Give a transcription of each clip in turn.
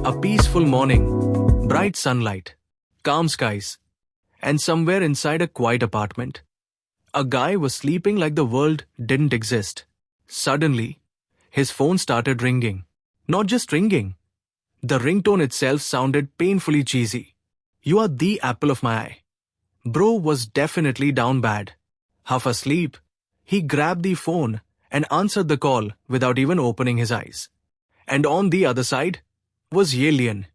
A peaceful morning, bright sunlight, calm skies, and somewhere inside a quiet apartment, a guy was sleeping like the world didn't exist. Suddenly, his phone started ringing. Not just ringing. The ringtone itself sounded painfully cheesy. "You are the apple of my eye." Bro was definitely down bad. Half asleep, he grabbed the phone and answered the call without even opening his eyes. And on the other side was Yelian,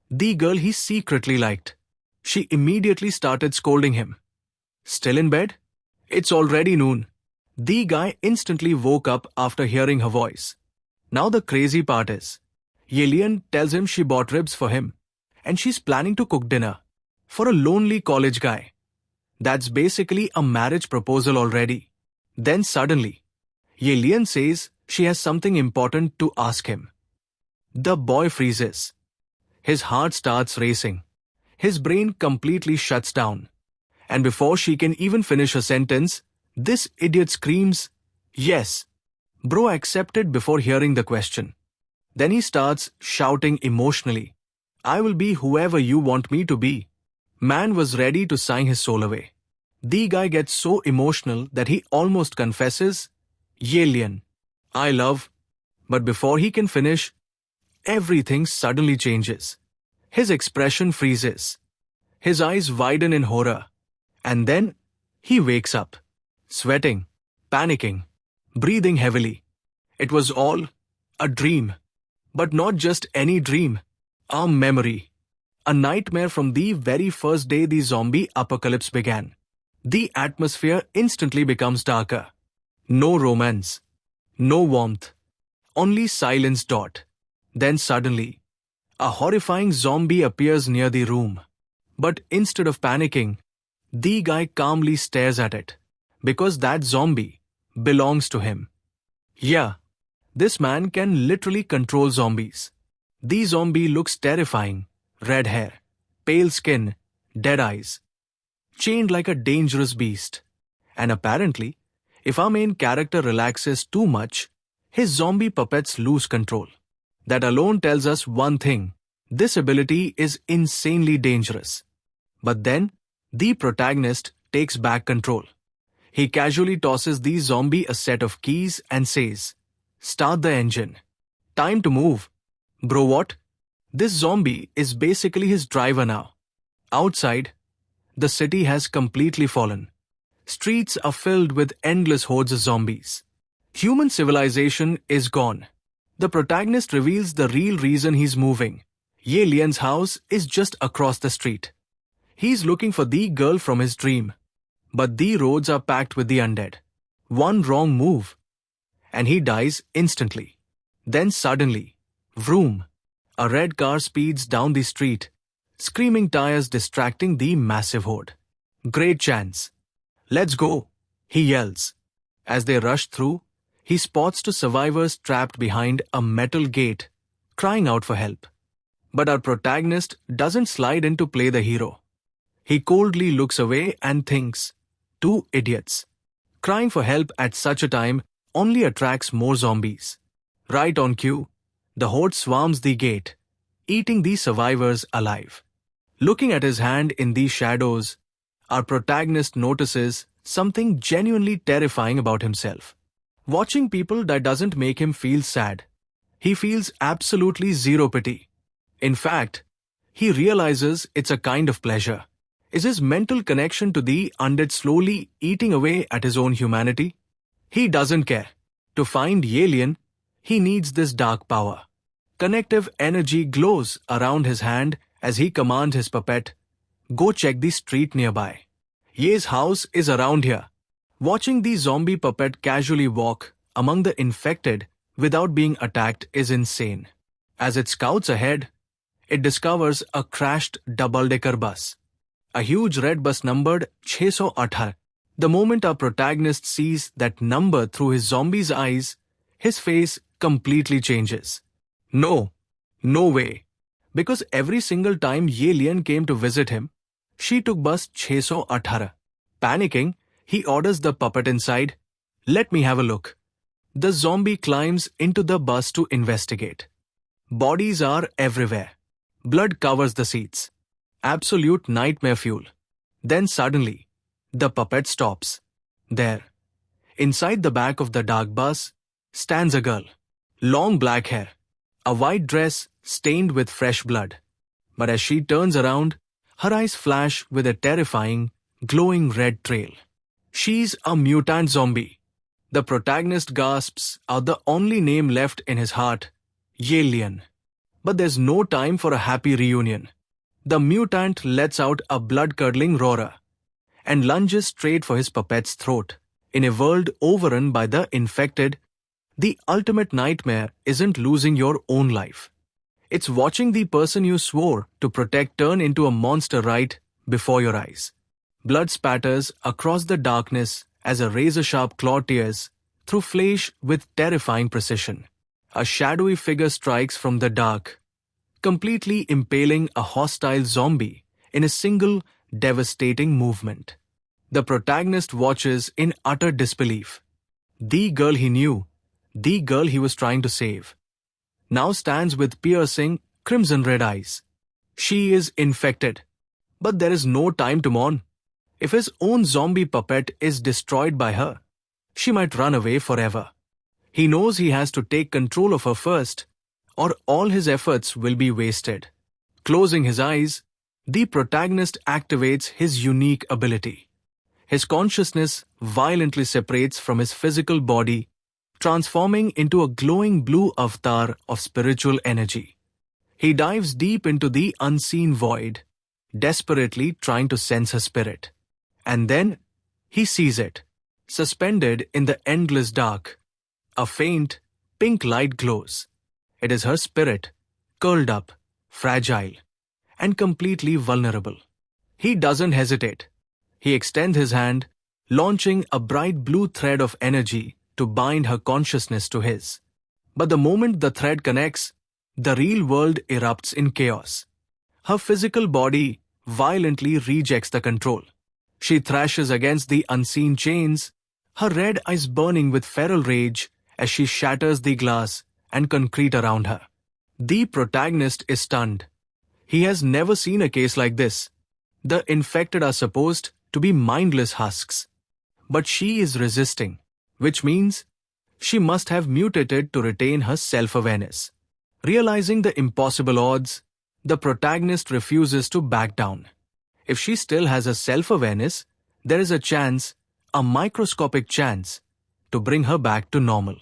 the girl he secretly liked. She immediately started scolding him. "Still in bed? It's already noon." The guy instantly woke up after hearing her voice. Now the crazy part is, Yelian tells him she bought ribs for him, and she's planning to cook dinner for a lonely college guy. That's basically a marriage proposal already. Then suddenly, Yelian says she has something important to ask him. The boy freezes. His heart starts racing. His brain completely shuts down. And before she can even finish a sentence, this idiot screams, "Yes." Bro accepted before hearing the question. Then he starts shouting emotionally, "I will be whoever you want me to be." Man was ready to sign his soul away. The guy gets so emotional that he almost confesses, "Yelian, I love." But before he can finish, everything suddenly changes. His expression freezes. His eyes widen in horror. And then he wakes up, sweating, panicking, breathing heavily. It was all a dream. But not just any dream. A memory. A nightmare from the very first day the zombie apocalypse began. The atmosphere instantly becomes darker. No romance. No warmth. Only silence. Then suddenly, a horrifying zombie appears near the room. But instead of panicking, the guy calmly stares at it. Because that zombie belongs to him. Yeah, this man can literally control zombies. The zombie looks terrifying. Red hair, pale skin, dead eyes. Chained like a dangerous beast. And apparently, if our main character relaxes too much, his zombie puppets lose control. That alone tells us one thing. This ability is insanely dangerous. But then, the protagonist takes back control. He casually tosses the zombie a set of keys and says, "Start the engine. Time to move." Bro, what? This zombie is basically his driver now. Outside, the city has completely fallen. Streets are filled with endless hordes of zombies. Human civilization is gone. The protagonist reveals the real reason he's moving. Yelian's house is just across the street. He's looking for the girl from his dream. But the roads are packed with the undead. One wrong move, and he dies instantly. Then suddenly, vroom, a red car speeds down the street, screaming tires distracting the massive horde. "Great chance. Let's go," he yells. As they rush through, he spots two survivors trapped behind a metal gate, crying out for help. But our protagonist doesn't slide in to play the hero. He coldly looks away and thinks, "Two idiots." Crying for help at such a time only attracts more zombies. Right on cue, the horde swarms the gate, eating the survivors alive. Looking at his hand in these shadows, our protagonist notices something genuinely terrifying about himself. Watching people that doesn't make him feel sad. He feels absolutely zero pity. In fact, he realizes it's a kind of pleasure. Is his mental connection to the undead slowly eating away at his own humanity? He doesn't care. To find Yelian, he needs this dark power. Connective energy glows around his hand as he commands his puppet, "Go check the street nearby. Ye's house is around here." Watching the zombie puppet casually walk among the infected without being attacked is insane. As it scouts ahead, it discovers a crashed double-decker bus. A huge red bus numbered 618. The moment our protagonist sees that number through his zombie's eyes, his face completely changes. No way. Because every single time Yelian came to visit him, she took bus 618. Panicking, he orders the puppet inside, "Let me have a look." The zombie climbs into the bus to investigate. Bodies are everywhere. Blood covers the seats. Absolute nightmare fuel. Then suddenly, the puppet stops. There, inside the back of the dark bus, stands a girl. Long black hair. A white dress stained with fresh blood. But as she turns around, her eyes flash with a terrifying, glowing red trail. She's a mutant zombie. The protagonist gasps out the only name left in his heart, Yelian. But there's no time for a happy reunion. The mutant lets out a blood-curdling roar and lunges straight for his puppet's throat. In a world overrun by the infected, the ultimate nightmare isn't losing your own life. It's watching the person you swore to protect turn into a monster right before your eyes. Blood spatters across the darkness as a razor-sharp claw tears through flesh with terrifying precision. A shadowy figure strikes from the dark, completely impaling a hostile zombie in a single devastating movement. The protagonist watches in utter disbelief. The girl he knew, the girl he was trying to save, now stands with piercing, crimson-red eyes. She is infected, but there is no time to mourn. If his own zombie puppet is destroyed by her, she might run away forever. He knows he has to take control of her first, or all his efforts will be wasted. Closing his eyes, the protagonist activates his unique ability. His consciousness violently separates from his physical body, transforming into a glowing blue avatar of spiritual energy. He dives deep into the unseen void, desperately trying to sense her spirit. And then, he sees it, suspended in the endless dark. A faint, pink light glows. It is her spirit, curled up, fragile, and completely vulnerable. He doesn't hesitate. He extends his hand, launching a bright blue thread of energy to bind her consciousness to his. But the moment the thread connects, the real world erupts in chaos. Her physical body violently rejects the control. She thrashes against the unseen chains, her red eyes burning with feral rage as she shatters the glass and concrete around her. The protagonist is stunned. He has never seen a case like this. The infected are supposed to be mindless husks. But she is resisting, which means she must have mutated to retain her self-awareness. Realizing the impossible odds, the protagonist refuses to back down. If she still has a self-awareness, there is a chance, a microscopic chance, to bring her back to normal.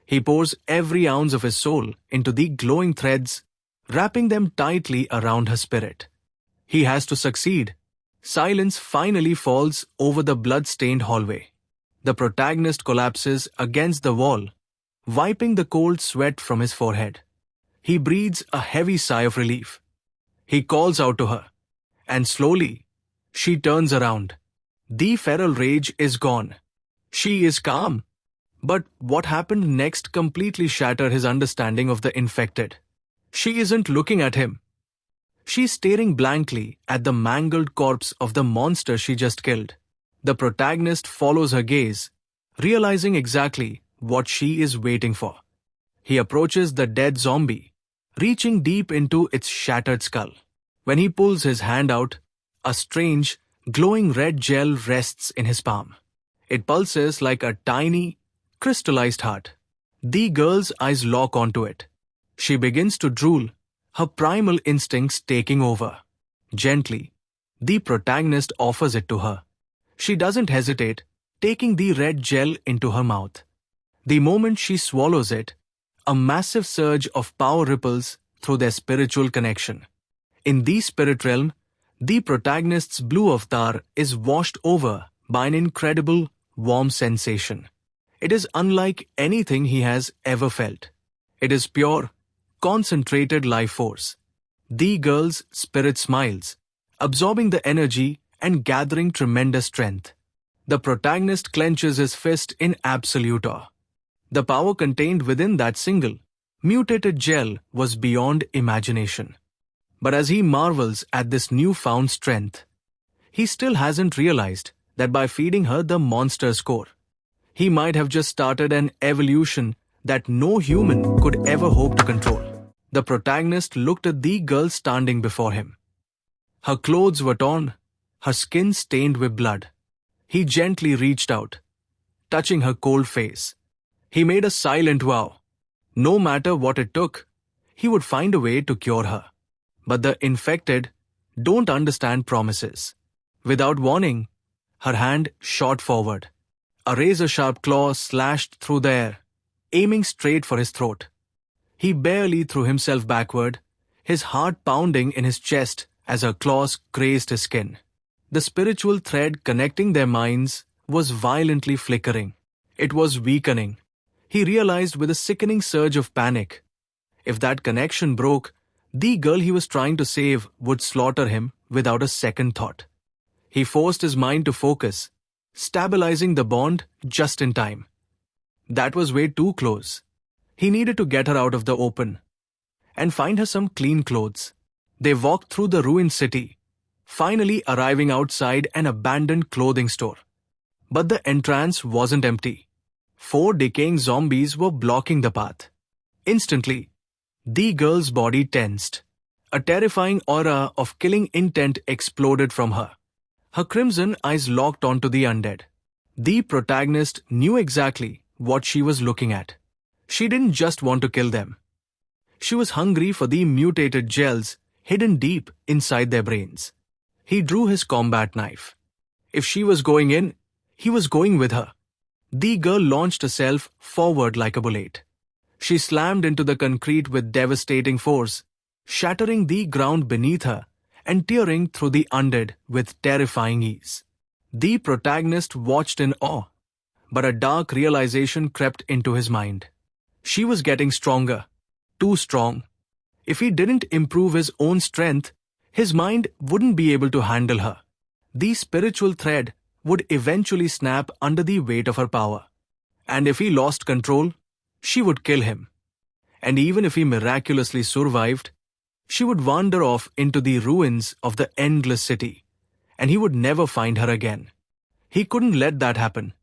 He pours every ounce of his soul into the glowing threads, wrapping them tightly around her spirit. He has to succeed. Silence finally falls over the blood-stained hallway. The protagonist collapses against the wall, wiping the cold sweat from his forehead. He breathes a heavy sigh of relief. He calls out to her, and slowly, she turns around. The feral rage is gone. She is calm. But what happened next completely shattered his understanding of the infected. She isn't looking at him. She's staring blankly at the mangled corpse of the monster she just killed. The protagonist follows her gaze, realizing exactly what she is waiting for. He approaches the dead zombie, reaching deep into its shattered skull. When he pulls his hand out, a strange, glowing red gel rests in his palm. It pulses like a tiny, crystallized heart. The girl's eyes lock onto it. She begins to drool, her primal instincts taking over. Gently, the protagonist offers it to her. She doesn't hesitate, taking the red gel into her mouth. The moment she swallows it, a massive surge of power ripples through their spiritual connection. In the spirit realm, the protagonist's blue avatar is washed over by an incredible, warm sensation. It is unlike anything he has ever felt. It is pure, concentrated life force. The girl's spirit smiles, absorbing the energy and gathering tremendous strength. The protagonist clenches his fist in absolute awe. The power contained within that single, mutated gel was beyond imagination. But as he marvels at this newfound strength, he still hasn't realized that by feeding her the monster's core, he might have just started an evolution that no human could ever hope to control. The protagonist looked at the girl standing before him. Her clothes were torn, her skin stained with blood. He gently reached out, touching her cold face. He made a silent vow. No matter what it took, he would find a way to cure her. But the infected don't understand promises. Without warning, her hand shot forward. A razor-sharp claw slashed through the air, aiming straight for his throat. He barely threw himself backward, his heart pounding in his chest as her claws grazed his skin. The spiritual thread connecting their minds was violently flickering. It was weakening. He realized with a sickening surge of panic. If that connection broke, the girl he was trying to save would slaughter him without a second thought. He forced his mind to focus, stabilizing the bond just in time. That was way too close. He needed to get her out of the open and find her some clean clothes. They walked through the ruined city, finally arriving outside an abandoned clothing store. But the entrance wasn't empty. 4 decaying zombies were blocking the path. Instantly, the girl's body tensed. A terrifying aura of killing intent exploded from her. Her crimson eyes locked onto the undead. The protagonist knew exactly what she was looking at. She didn't just want to kill them. She was hungry for the mutated gels hidden deep inside their brains. He drew his combat knife. If she was going in, he was going with her. The girl launched herself forward like a bullet. She slammed into the concrete with devastating force, shattering the ground beneath her and tearing through the undead with terrifying ease. The protagonist watched in awe, but a dark realization crept into his mind. She was getting stronger, too strong. If he didn't improve his own strength, his mind wouldn't be able to handle her. The spiritual thread would eventually snap under the weight of her power. And if he lost control, she would kill him. And even if he miraculously survived, she would wander off into the ruins of the endless city, and he would never find her again. He couldn't let that happen.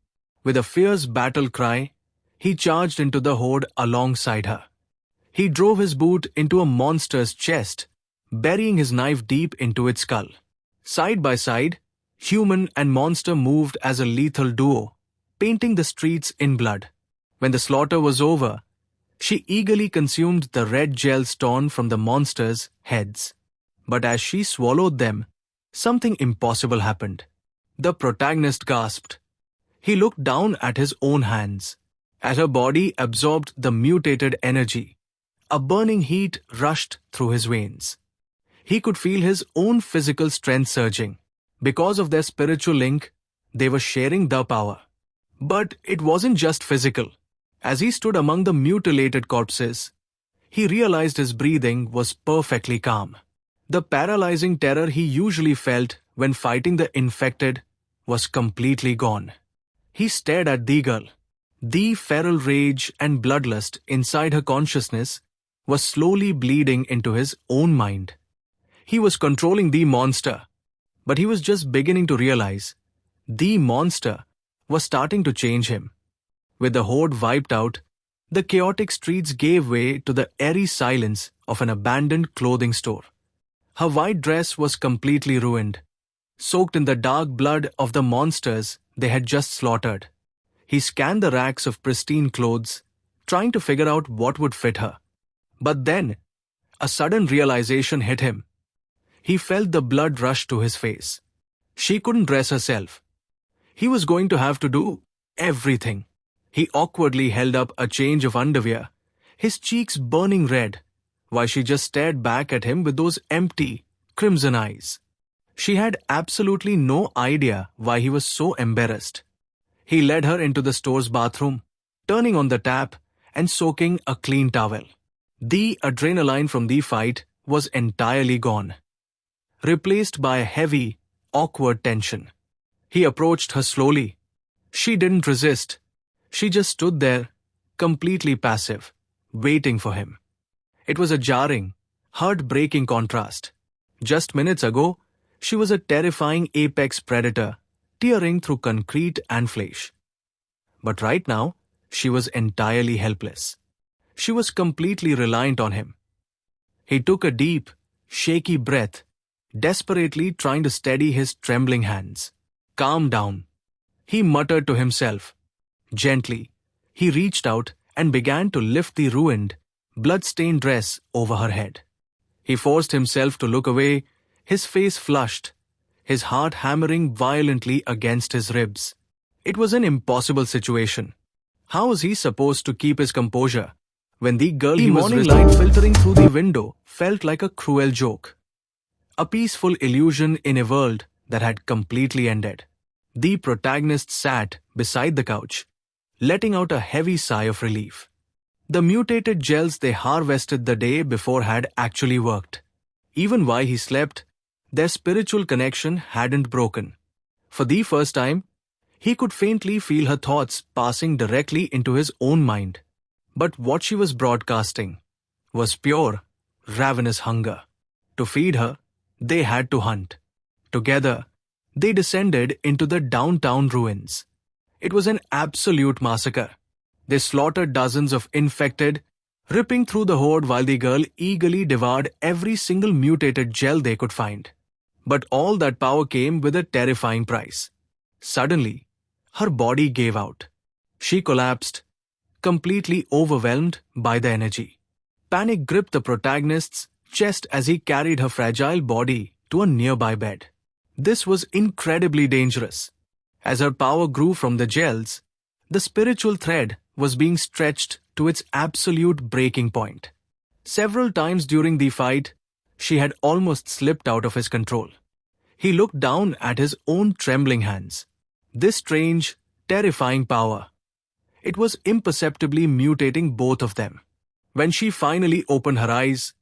With a fierce battle cry, he charged into the horde alongside her. He drove his boot into a monster's chest, burying his knife deep into its skull. Side by side, human and monster moved as a lethal duo, painting the streets in blood. When the slaughter was over, she eagerly consumed the red gels torn from the monsters' heads. But as she swallowed them, something impossible happened. The protagonist gasped. He looked down at his own hands. As her body absorbed the mutated energy, a burning heat rushed through his veins. He could feel his own physical strength surging. Because of their spiritual link, they were sharing the power. But it wasn't just physical. As he stood among the mutilated corpses, he realized his breathing was perfectly calm. The paralyzing terror he usually felt when fighting the infected was completely gone. He stared at the girl. The feral rage and bloodlust inside her consciousness was slowly bleeding into his own mind. He was controlling the monster, but he was just beginning to realize the monster was starting to change him. With the horde wiped out, the chaotic streets gave way to the eerie silence of an abandoned clothing store. Her white dress was completely ruined, soaked in the dark blood of the monsters they had just slaughtered. He scanned the racks of pristine clothes, trying to figure out what would fit her. But then, a sudden realization hit him. He felt the blood rush to his face. She couldn't dress herself. He was going to have to do everything. He awkwardly held up a change of underwear, his cheeks burning red, while she just stared back at him with those empty, crimson eyes. She had absolutely no idea why he was so embarrassed. He led her into the store's bathroom, turning on the tap and soaking a clean towel. The adrenaline from the fight was entirely gone, replaced by a heavy, awkward tension. He approached her slowly. She didn't resist. She just stood there, completely passive, waiting for him. It was a jarring, heart-breaking contrast. Just minutes ago, she was a terrifying apex predator, tearing through concrete and flesh. But right now, she was entirely helpless. She was completely reliant on him. He took a deep, shaky breath, desperately trying to steady his trembling hands. Calm down, he muttered to himself. Gently, he reached out and began to lift the ruined, blood-stained dress over her head. He forced himself to look away, his face flushed, his heart hammering violently against his ribs. It was an impossible situation. How was he supposed to keep his composure when the girl he was morning light filtering through the window felt like a cruel joke? A peaceful illusion in a world that had completely ended. The protagonist sat beside the couch, letting out a heavy sigh of relief. The mutated gels they harvested the day before had actually worked. Even while he slept, their spiritual connection hadn't broken. For the first time, he could faintly feel her thoughts passing directly into his own mind. But what she was broadcasting was pure, ravenous hunger. To feed her, they had to hunt. Together, they descended into the downtown ruins. It was an absolute massacre. They slaughtered dozens of infected, ripping through the horde while the girl eagerly devoured every single mutated gel they could find. But all that power came with a terrifying price. Suddenly, her body gave out. She collapsed, completely overwhelmed by the energy. Panic gripped the protagonist's chest as he carried her fragile body to a nearby bed. This was incredibly dangerous. As her power grew from the gels, the spiritual thread was being stretched to its absolute breaking point. Several times during the fight, she had almost slipped out of his control. He looked down at his own trembling hands. This strange, terrifying power. It was imperceptibly mutating both of them. When she finally opened her eyes,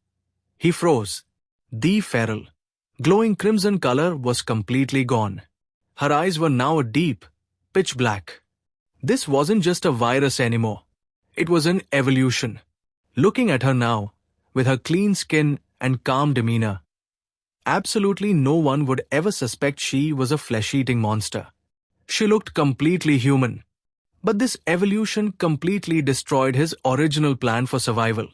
he froze. The feral, glowing crimson color was completely gone. Her eyes were now a deep, pitch black. This wasn't just a virus anymore. It was an evolution. Looking at her now, with her clean skin and calm demeanor, absolutely no one would ever suspect she was a flesh-eating monster. She looked completely human. But this evolution completely destroyed his original plan for survival.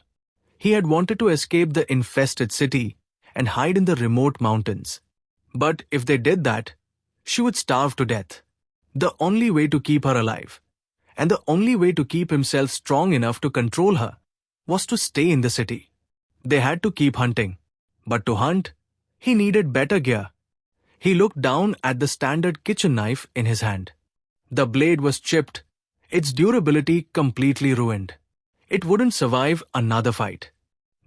He had wanted to escape the infested city and hide in the remote mountains. But if they did that, she would starve to death. The only way to keep her alive, and the only way to keep himself strong enough to control her, was to stay in the city. They had to keep hunting. But to hunt, he needed better gear. He looked down at the standard kitchen knife in his hand. The blade was chipped, its durability completely ruined. It wouldn't survive another fight.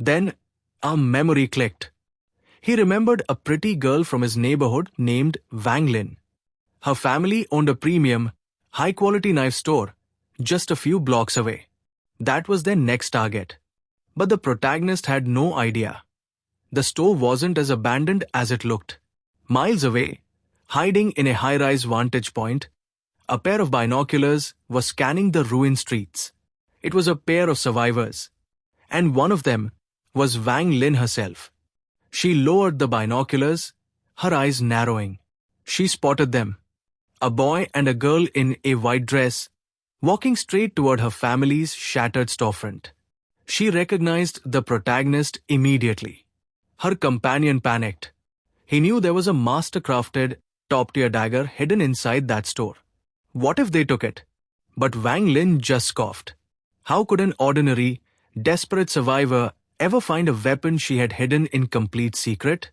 Then, a memory clicked. He remembered a pretty girl from his neighborhood named Wang Lin. Her family owned a premium, high-quality knife store just a few blocks away. That was their next target. But the protagonist had no idea. The store wasn't as abandoned as it looked. Miles away, hiding in a high-rise vantage point, a pair of binoculars was scanning the ruined streets. It was a pair of survivors, and one of them was Wang Lin herself. She lowered the binoculars, her eyes narrowing. She spotted them, a boy and a girl in a white dress, walking straight toward her family's shattered storefront. She recognized the protagonist immediately. Her companion panicked. He knew there was a master-crafted, top-tier dagger hidden inside that store. What if they took it? But Wang Lin just scoffed. How could an ordinary, desperate survivor ever find a weapon she had hidden in complete secret?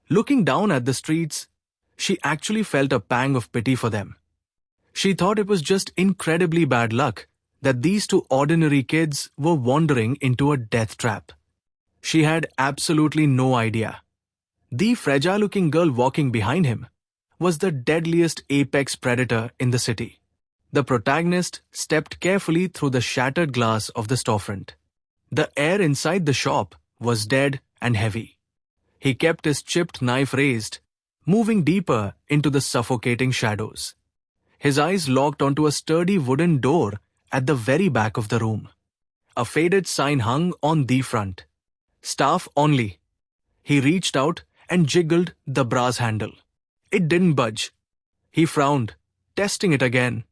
Looking down at the streets, she actually felt a pang of pity for them. She thought it was just incredibly bad luck that these two ordinary kids were wandering into a death trap. She had absolutely no idea. The fragile-looking girl walking behind him was the deadliest apex predator in the city. The protagonist stepped carefully through the shattered glass of the storefront. The air inside the shop was dead and heavy. He kept his chipped knife raised, moving deeper into the suffocating shadows. His eyes locked onto a sturdy wooden door at the very back of the room. A faded sign hung on the front. Staff only. He reached out and jiggled the brass handle. It didn't budge. He frowned, testing it again.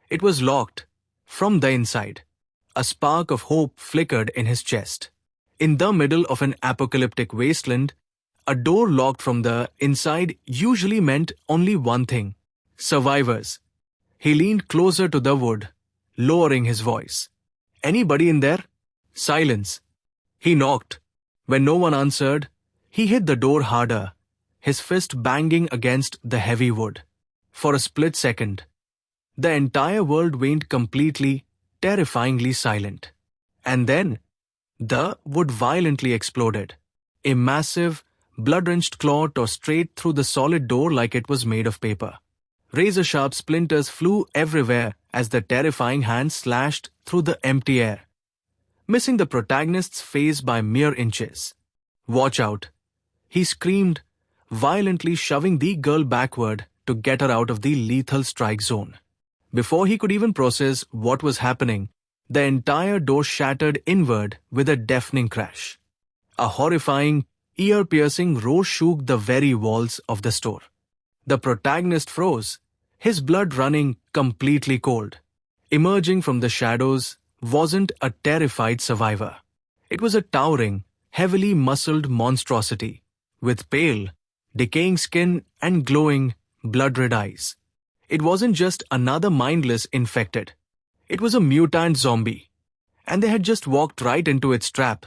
It was locked, from the inside. A spark of hope flickered in his chest. In the middle of an apocalyptic wasteland, a door locked from the inside usually meant only one thing: survivors. He leaned closer to the wood, lowering his voice. Anybody in there? Silence. He knocked. When no one answered, he hit the door harder, his fist banging against the heavy wood. For a split second, the entire world went completely, terrifyingly silent. And then, the wood violently exploded. A massive, blood-drenched claw tore straight through the solid door like it was made of paper. Razor-sharp splinters flew everywhere as the terrifying hand slashed through the empty air, missing the protagonist's face by mere inches. "Watch out!" he screamed, violently shoving the girl backward to get her out of the lethal strike zone. Before he could even process what was happening, the entire door shattered inward with a deafening crash. A horrifying, ear-piercing roar shook the very walls of the store. The protagonist froze, his blood running completely cold. Emerging from the shadows wasn't a terrified survivor. It was a towering, heavily muscled monstrosity, with pale, decaying skin and glowing, blood-red eyes. It wasn't just another mindless infected. It was a mutant zombie, and they had just walked right into its trap